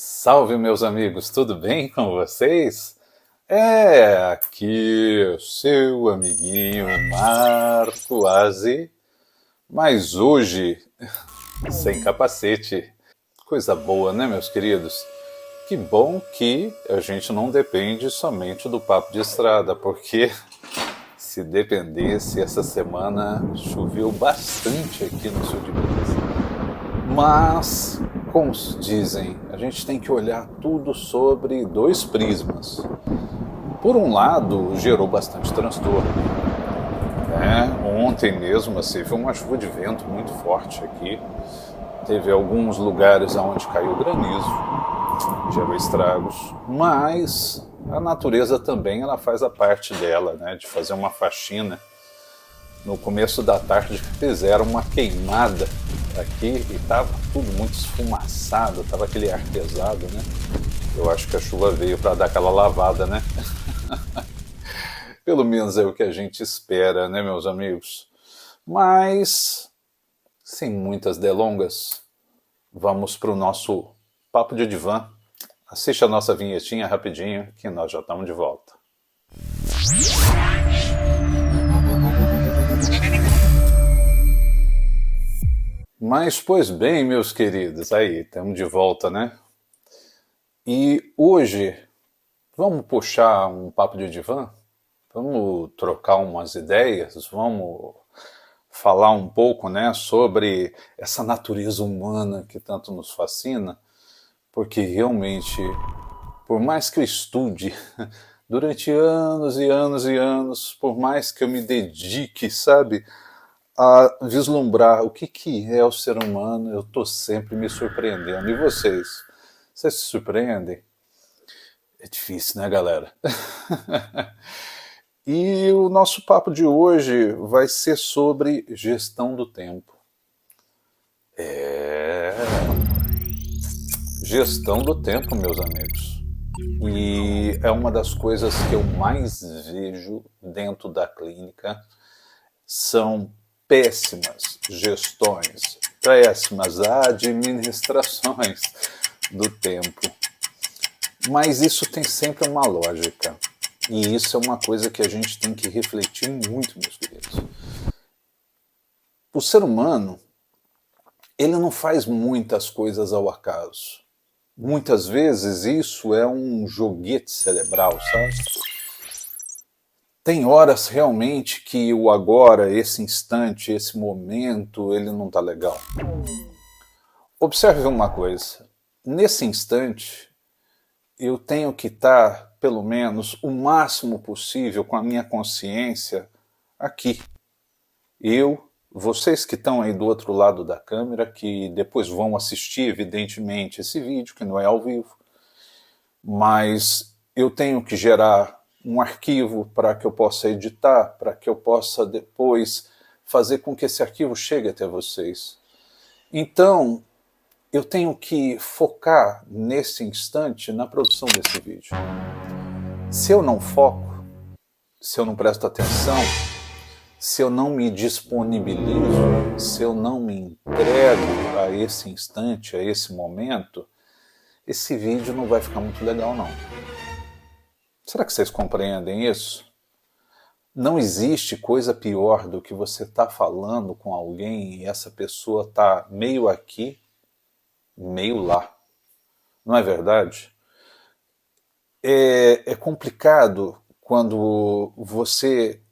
Salve, meus amigos, tudo bem com vocês? Aqui o seu amiguinho Marco Azzi, mas hoje sem capacete. Coisa boa, né, meus queridos? Que bom que a gente não depende somente do papo de estrada, porque se dependesse, essa semana choveu bastante aqui no sul de Minas. Mas, como dizem, a gente tem que olhar tudo sobre dois prismas. Por um lado, gerou bastante transtorno. Ontem mesmo teve uma chuva de vento muito forte aqui. Teve alguns lugares onde caiu granizo, gerou estragos. Mas a natureza também ela faz a parte dela, né, de fazer uma faxina. No começo da tarde fizeram uma queimada aqui e estava tudo muito esfumaçado, estava aquele ar pesado, né? Eu acho que a chuva veio para dar aquela lavada, né? Pelo menos é o que a gente espera, né, meus amigos? Mas, sem muitas delongas, vamos para o nosso Papo de Divã. Assiste a nossa vinhetinha rapidinho, que nós já estamos de volta. Mas, pois bem, meus queridos, aí, estamos de volta, né? E hoje, vamos puxar um papo de divã? Vamos trocar umas ideias? Vamos falar um pouco, né, sobre essa natureza humana que tanto nos fascina? Porque realmente, por mais que eu estude durante anos e anos e anos, por mais que eu me dedique, sabe, a vislumbrar o que é o ser humano, eu estou sempre me surpreendendo. E vocês? Vocês se surpreendem? É difícil, né, galera? E o nosso papo de hoje vai ser sobre gestão do tempo. Gestão do tempo, meus amigos. E é uma das coisas que eu mais vejo dentro da clínica. São péssimas gestões, péssimas administrações do tempo. Mas isso tem sempre uma lógica. E isso é uma coisa que a gente tem que refletir muito, meus queridos. O ser humano, ele não faz muitas coisas ao acaso. Muitas vezes isso é um joguete cerebral, sabe? Tem horas realmente que o agora, esse instante, esse momento, ele não está legal. Observe uma coisa. Nesse instante, eu tenho que estar, pelo menos, o máximo possível com a minha consciência aqui. Vocês que estão aí do outro lado da câmera, que depois vão assistir, evidentemente, esse vídeo, que não é ao vivo, mas eu tenho que gerar um arquivo para que eu possa editar, para que eu possa depois fazer com que esse arquivo chegue até vocês. Então, eu tenho que focar nesse instante na produção desse vídeo. Se eu não foco, se eu não presto atenção, se eu não me disponibilizo, se eu não me entrego a esse instante, a esse momento, esse vídeo não vai ficar muito legal, não. Será que vocês compreendem isso? Não existe coisa pior do que você estar falando com alguém e essa pessoa está meio aqui, meio lá. Não é verdade? É complicado quando você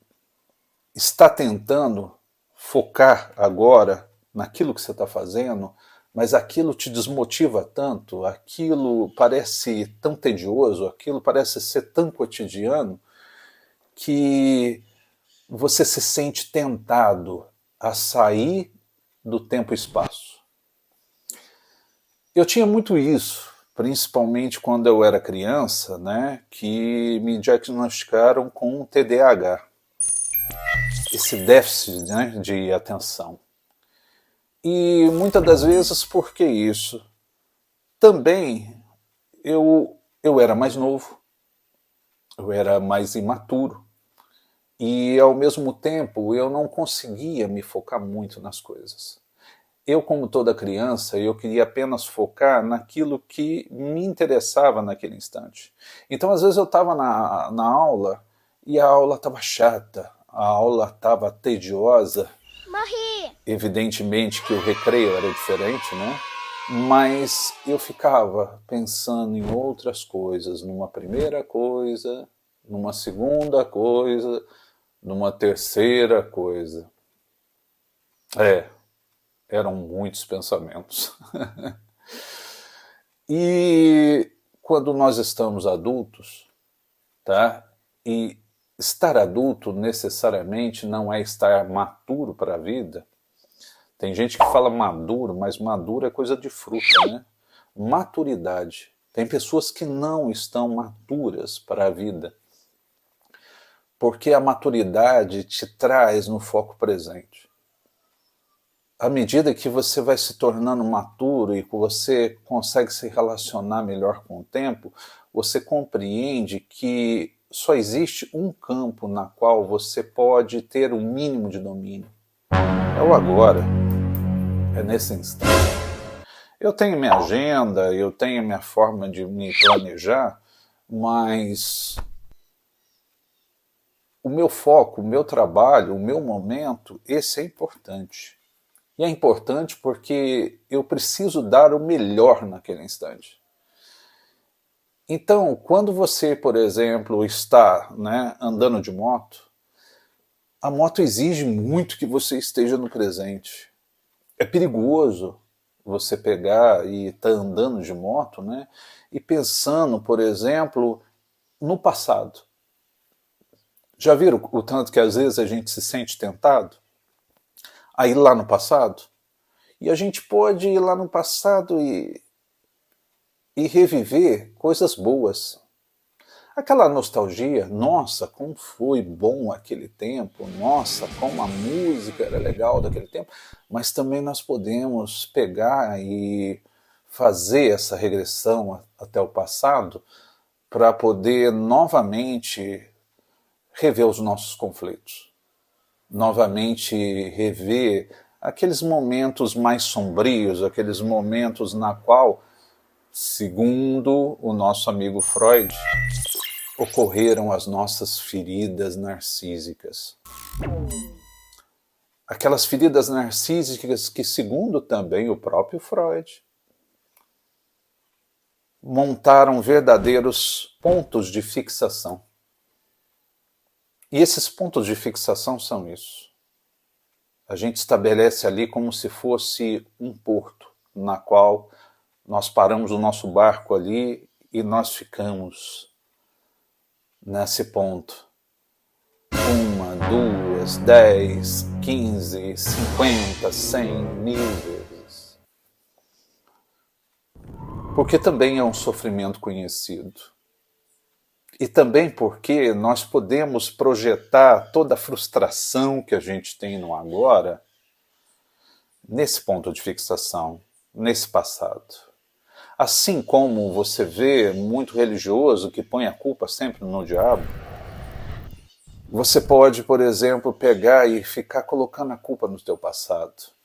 está tentando focar agora naquilo que você está fazendo, mas aquilo te desmotiva tanto, aquilo parece tão tedioso, aquilo parece ser tão cotidiano, que você se sente tentado a sair do tempo e espaço. Eu tinha muito isso, principalmente quando eu era criança, né, que me diagnosticaram com TDAH, esse déficit, né, de atenção. E muitas das vezes, por que isso? Também eu era mais novo, eu era mais imaturo, e ao mesmo tempo eu não conseguia me focar muito nas coisas. eu, como toda criança, eu queria apenas focar naquilo que me interessava naquele instante. Então, às vezes eu estava na aula e a aula estava chata, a aula estava tediosa. Morri! Evidentemente que o recreio era diferente, né? Mas eu ficava pensando em outras coisas, numa primeira coisa, numa segunda coisa, numa terceira coisa. Eram muitos pensamentos. E quando nós estamos adultos, tá? E estar adulto necessariamente não é estar maturo para a vida. Tem gente que fala maduro, mas maduro é coisa de fruta, né? Maturidade. Tem pessoas que não estão maturas para a vida, porque a maturidade te traz no foco presente. À medida que você vai se tornando maturo e que você consegue se relacionar melhor com o tempo, você compreende que só existe um campo na qual você pode ter o mínimo de domínio. É o agora. É nesse instante. Eu tenho minha agenda, eu tenho minha forma de me planejar, mas o meu foco, o meu trabalho, o meu momento, esse é importante. E é importante porque eu preciso dar o melhor naquele instante. Então, quando você, por exemplo, está, né, andando de moto, a moto exige muito que você esteja no presente. É perigoso você pegar e estar andando de moto, né, e pensando, por exemplo, no passado. Já viram o tanto que às vezes a gente se sente tentado a ir lá no passado? E a gente pode ir lá no passado e reviver coisas boas. Aquela nostalgia, nossa, como foi bom aquele tempo, nossa, como a música era legal daquele tempo, mas também nós podemos pegar e fazer essa regressão até o passado para poder novamente rever os nossos conflitos, novamente rever aqueles momentos mais sombrios, aqueles momentos na qual, segundo o nosso amigo Freud, ocorreram as nossas feridas narcísicas. Aquelas feridas narcísicas que, segundo também o próprio Freud, montaram verdadeiros pontos de fixação. E esses pontos de fixação são isso. A gente estabelece ali como se fosse um porto, na qual nós paramos o nosso barco ali e nós ficamos nesse ponto. 1, 2, 10, 15, 50, 100, 1000 vezes. Porque também é um sofrimento conhecido. E também porque nós podemos projetar toda a frustração que a gente tem no agora nesse ponto de fixação, nesse passado. Assim como você vê muito religioso que põe a culpa sempre no diabo, você pode, por exemplo, pegar e ficar colocando a culpa no teu passado.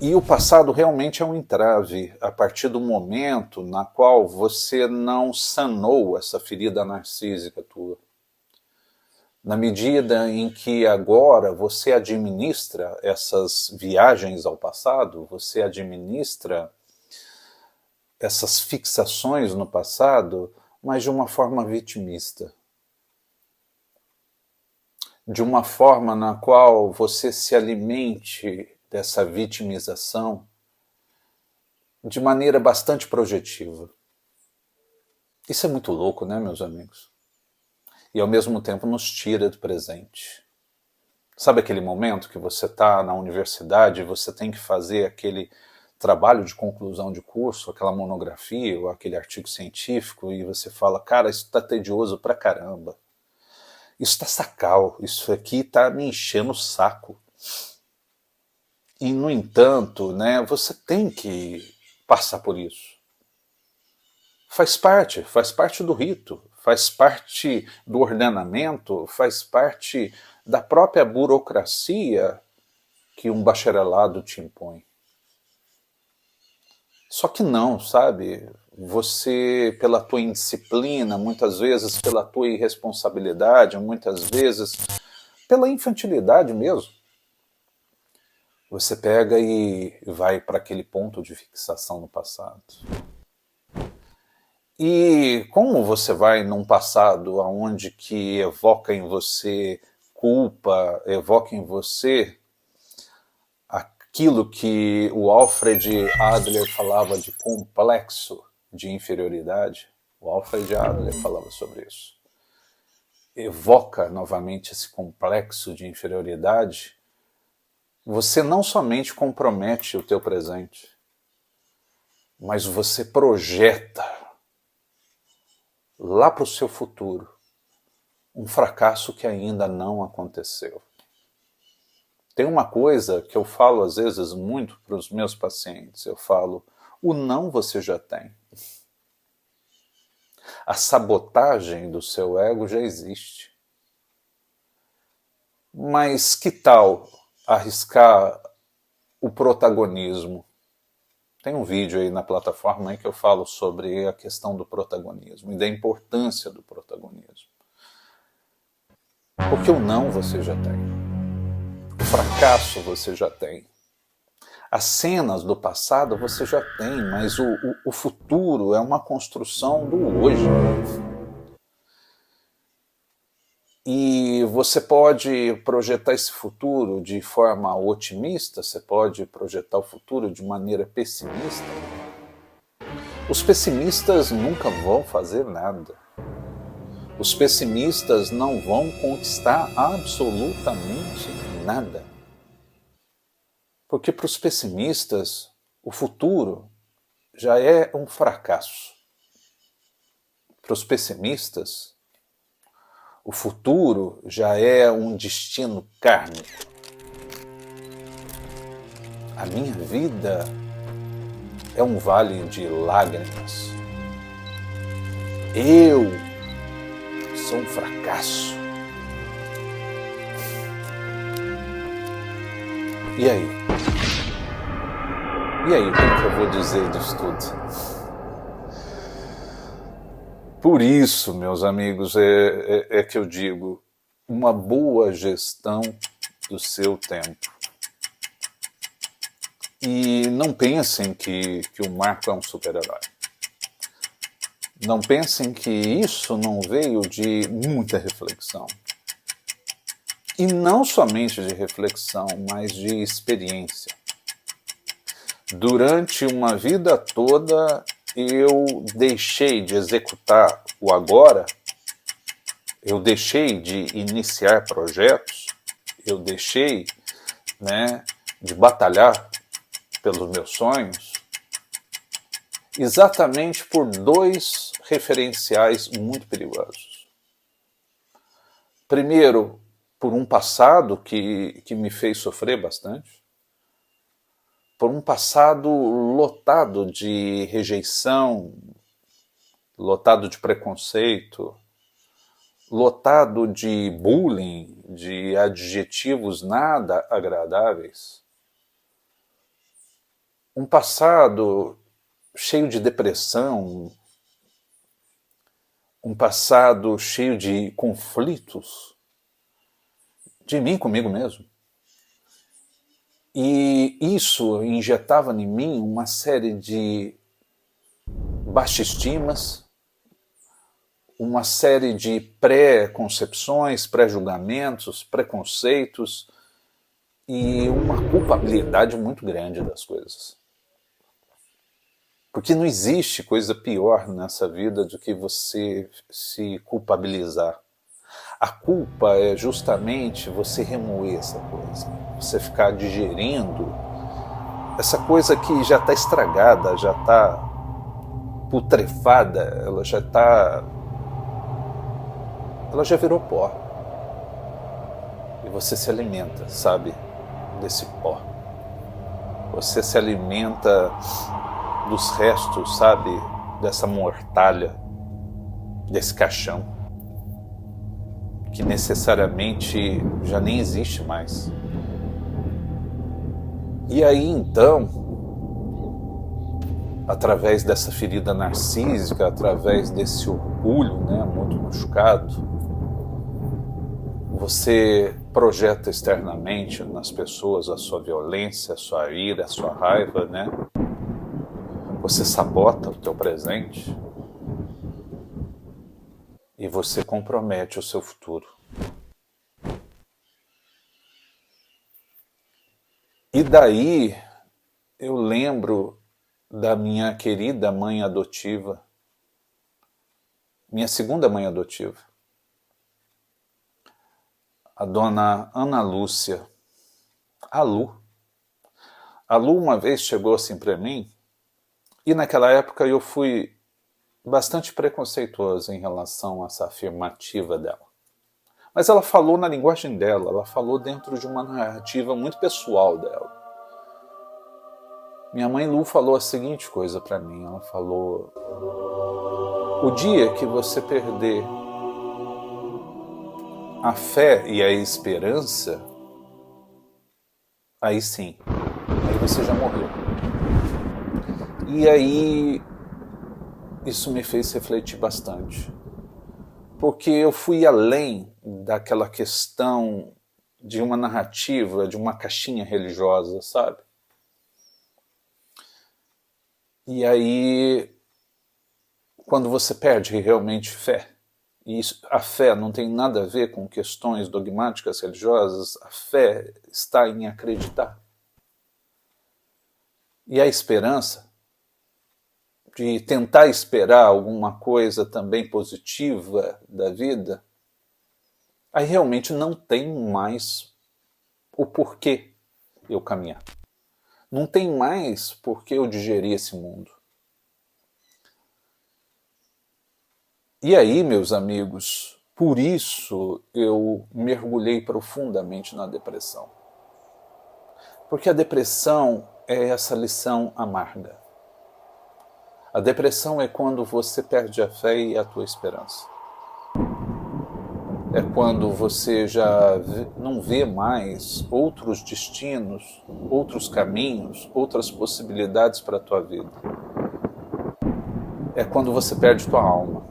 E o passado realmente é um entrave a partir do momento na qual você não sanou essa ferida narcísica tua. Na medida em que agora você administra essas viagens ao passado, você administra essas fixações no passado, mas de uma forma vitimista. De uma forma na qual você se alimente dessa vitimização de maneira bastante projetiva. Isso é muito louco, né, meus amigos? E ao mesmo tempo nos tira do presente. Sabe aquele momento que você está na universidade e você tem que fazer aquele trabalho de conclusão de curso, aquela monografia ou aquele artigo científico e você fala, cara, isso está tedioso pra caramba. Isso está sacal, isso aqui está me enchendo o saco. E, no entanto, né, você tem que passar por isso. Faz parte do rito, faz parte do ordenamento, faz parte da própria burocracia que um bacharelado te impõe. Só que não, sabe? Você, pela tua indisciplina, muitas vezes pela tua irresponsabilidade, muitas vezes pela infantilidade mesmo, você pega e vai para aquele ponto de fixação no passado. E como você vai num passado onde que evoca em você culpa, evoca em você aquilo que o Alfred Adler falava de complexo de inferioridade, o Alfred Adler falava sobre isso. Evoca novamente esse complexo de inferioridade, você não somente compromete o teu presente, mas você projeta lá para o seu futuro um fracasso que ainda não aconteceu. Tem uma coisa que eu falo às vezes muito para os meus pacientes, eu falo, o não você já tem. A sabotagem do seu ego já existe. Mas que tal arriscar o protagonismo? Tem um vídeo aí na plataforma aí que eu falo sobre a questão do protagonismo e da importância do protagonismo. Porque o não você já tem. O fracasso você já tem. As cenas do passado você já tem, mas o futuro é uma construção do hoje. E você pode projetar esse futuro de forma otimista, você pode projetar o futuro de maneira pessimista. Os pessimistas nunca vão fazer nada. Os pessimistas não vão conquistar absolutamente nada. Porque para os pessimistas, o futuro já é um fracasso. Para os pessimistas, o futuro já é um destino kármico. A minha vida é um vale de lágrimas. Eu sou um fracasso. E aí? E aí, o que eu vou dizer disso tudo? Por isso, meus amigos, é que eu digo, uma boa gestão do seu tempo. E não pensem que o Marco é um super-herói. Não pensem que isso não veio de muita reflexão. E não somente de reflexão, mas de experiência. Durante uma vida toda, eu deixei de executar o agora, eu deixei de iniciar projetos, eu deixei, de batalhar pelos meus sonhos, exatamente por dois referenciais muito perigosos. Primeiro, por um passado que me fez sofrer bastante, por um passado lotado de rejeição, lotado de preconceito, lotado de bullying, de adjetivos nada agradáveis. Um passado cheio de depressão, um passado cheio de conflitos, de mim comigo mesmo. E isso injetava em mim uma série de baixas-estimas, uma série de pré-concepções, pré-julgamentos, preconceitos e uma culpabilidade muito grande das coisas. Porque não existe coisa pior nessa vida do que você se culpabilizar. A culpa é justamente você remoer essa coisa, você ficar digerindo essa coisa que já está estragada, já está putrefada, ela já virou pó. E você se alimenta, sabe, desse pó. Você se alimenta dos restos, sabe, dessa mortalha, desse caixão, que necessariamente já nem existe mais. E aí então, através dessa ferida narcísica, através desse orgulho, né, muito machucado, você projeta externamente nas pessoas a sua violência, a sua ira, a sua raiva, né? Você sabota o teu presente e você compromete o seu futuro. E daí eu lembro da minha querida mãe adotiva, minha segunda mãe adotiva, a dona Ana Lúcia, a Lu. A Lu uma vez chegou assim para mim, e naquela época eu fui bastante preconceituoso em relação a essa afirmativa dela. Mas ela falou na linguagem dela, ela falou dentro de uma narrativa muito pessoal dela. Minha mãe Lu falou a seguinte coisa para mim, ela falou: o dia que você perder a fé e a esperança, aí sim, aí você já morreu. E aí isso me fez refletir bastante, porque eu fui além daquela questão de uma narrativa, de uma caixinha religiosa, sabe? E aí, quando você perde realmente fé, e a fé não tem nada a ver com questões dogmáticas religiosas, a fé está em acreditar. E a esperança, de tentar esperar alguma coisa também positiva da vida, aí realmente não tem mais o porquê eu caminhar. Não tem mais porquê eu digerir esse mundo. E aí, meus amigos, por isso eu mergulhei profundamente na depressão. Porque a depressão é essa lição amarga. A depressão é quando você perde a fé e a tua esperança. É quando você já não vê mais outros destinos, outros caminhos, outras possibilidades para a tua vida. É quando você perde tua alma.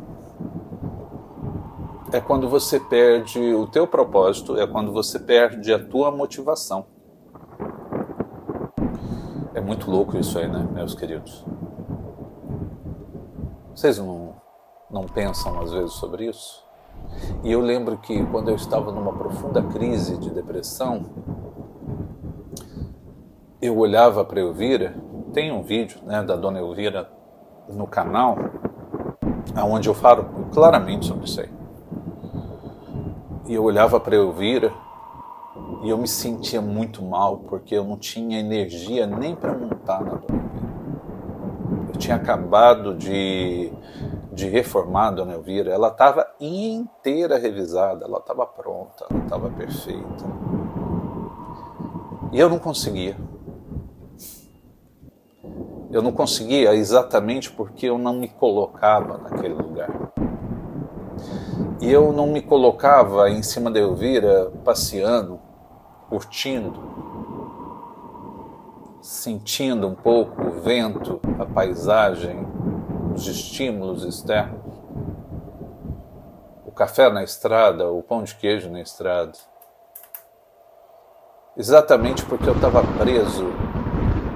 É quando você perde o teu propósito, é quando você perde a tua motivação. É muito louco isso aí, né, meus queridos? Vocês não pensam às vezes sobre isso? E eu lembro que quando eu estava numa profunda crise de depressão, eu olhava para Elvira, tem um vídeo, né, da dona Elvira no canal, onde eu falo claramente sobre isso aí. E eu olhava para Elvira e eu me sentia muito mal, porque eu não tinha energia nem para montar na dona Elvira. Eu tinha acabado de reformar a dona Elvira, ela estava inteira revisada, ela estava pronta, ela estava perfeita. E eu não conseguia. Eu não conseguia exatamente porque eu não me colocava naquele lugar. E eu não me colocava em cima da Elvira, passeando, curtindo, sentindo um pouco o vento, a paisagem, os estímulos externos, o café na estrada, o pão de queijo na estrada. Exatamente porque eu estava preso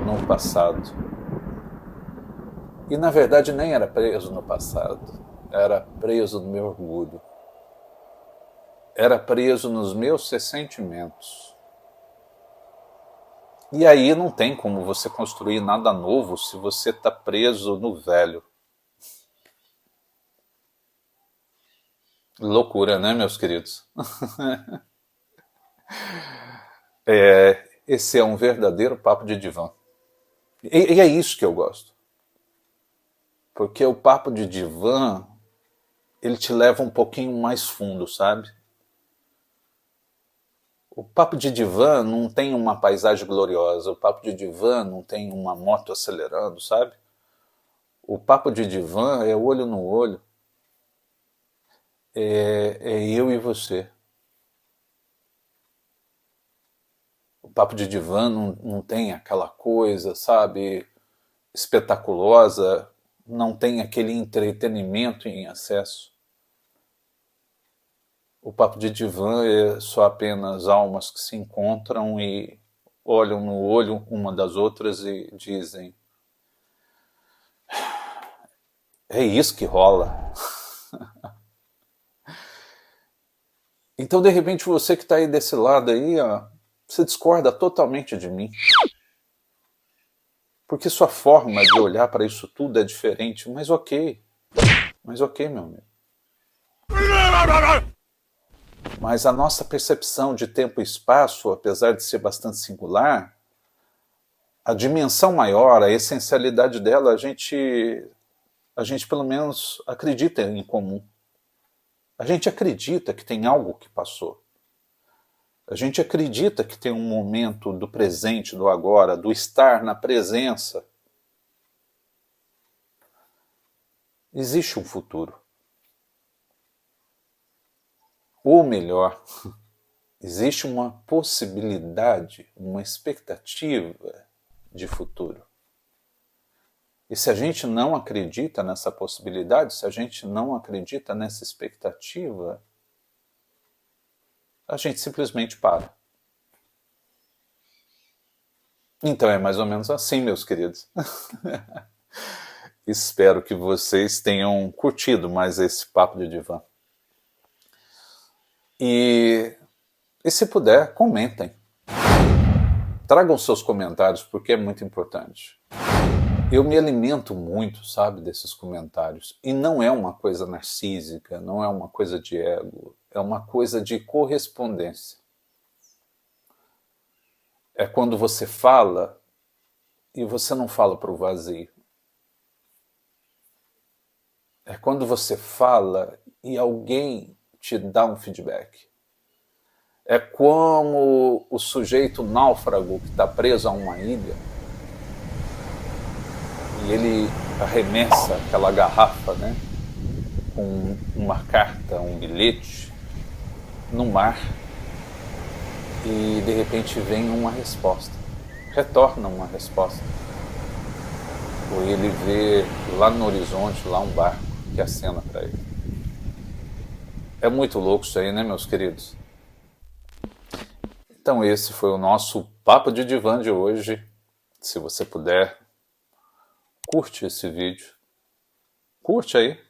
no passado. E na verdade nem era preso no passado, era preso no meu orgulho. Era preso nos meus ressentimentos. E aí não tem como você construir nada novo se você está preso no velho. Loucura, né, meus queridos? Esse é um verdadeiro papo de divã. E é isso que eu gosto. Porque o papo de divã, ele te leva um pouquinho mais fundo, sabe? O papo de divã não tem uma paisagem gloriosa, o papo de divã não tem uma moto acelerando, sabe? O papo de divã é olho no olho, é eu e você. O Papo de Divã não tem aquela coisa, sabe, espetaculosa, não tem aquele entretenimento em excesso. O Papo de Divã é só apenas almas que se encontram e olham no olho uma das outras e dizem: é isso que rola. Então, de repente, você que está aí desse lado aí, ó, você discorda totalmente de mim. Porque sua forma de olhar para isso tudo é diferente, mas ok. Mas ok, meu amigo. Mas a nossa percepção de tempo e espaço, apesar de ser bastante singular, a dimensão maior, a essencialidade dela, a gente pelo menos acredita em comum. A gente acredita que tem algo que passou. A gente acredita que tem um momento do presente, do agora, do estar na presença. Existe um futuro. Ou melhor, existe uma possibilidade, uma expectativa de futuro. E se a gente não acredita nessa possibilidade, se a gente não acredita nessa expectativa, a gente simplesmente para. Então é mais ou menos assim, meus queridos. Espero que vocês tenham curtido mais esse Papo de Divã. E se puder, comentem. Tragam seus comentários, porque é muito importante. Eu me alimento muito, sabe, desses comentários. E não é uma coisa narcísica, não é uma coisa de ego, é uma coisa de correspondência. É quando você fala e você não fala para o vazio. É quando você fala e alguém te dá um feedback. É como o sujeito náufrago que está preso a uma ilha e ele arremessa aquela garrafa, né, com uma carta, um bilhete, no mar e de repente vem uma resposta, retorna uma resposta. Ou ele vê lá no horizonte, lá um barco que acena para ele. É muito louco isso aí, né, meus queridos? Então esse foi o nosso Papo de Divã de hoje. Se você puder, curte esse vídeo. Curte aí.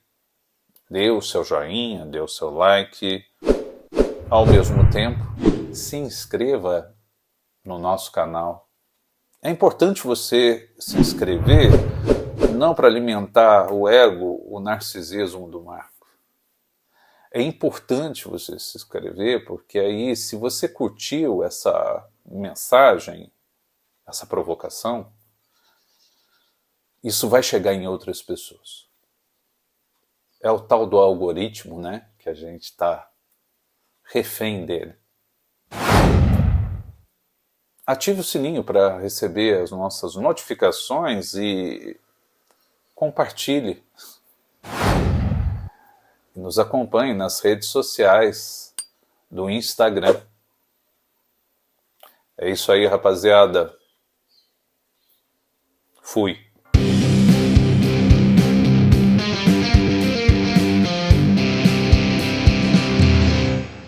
Dê o seu joinha, dê o seu like. Ao mesmo tempo, se inscreva no nosso canal. É importante você se inscrever, não para alimentar o ego, o narcisismo do Marco. É importante você se inscrever, porque aí, se você curtiu essa mensagem, essa provocação, isso vai chegar em outras pessoas. É o tal do algoritmo, né, que a gente está refém dele. Ative o sininho para receber as nossas notificações e compartilhe. E nos acompanhe nas redes sociais do Instagram. É isso aí, rapaziada. Fui.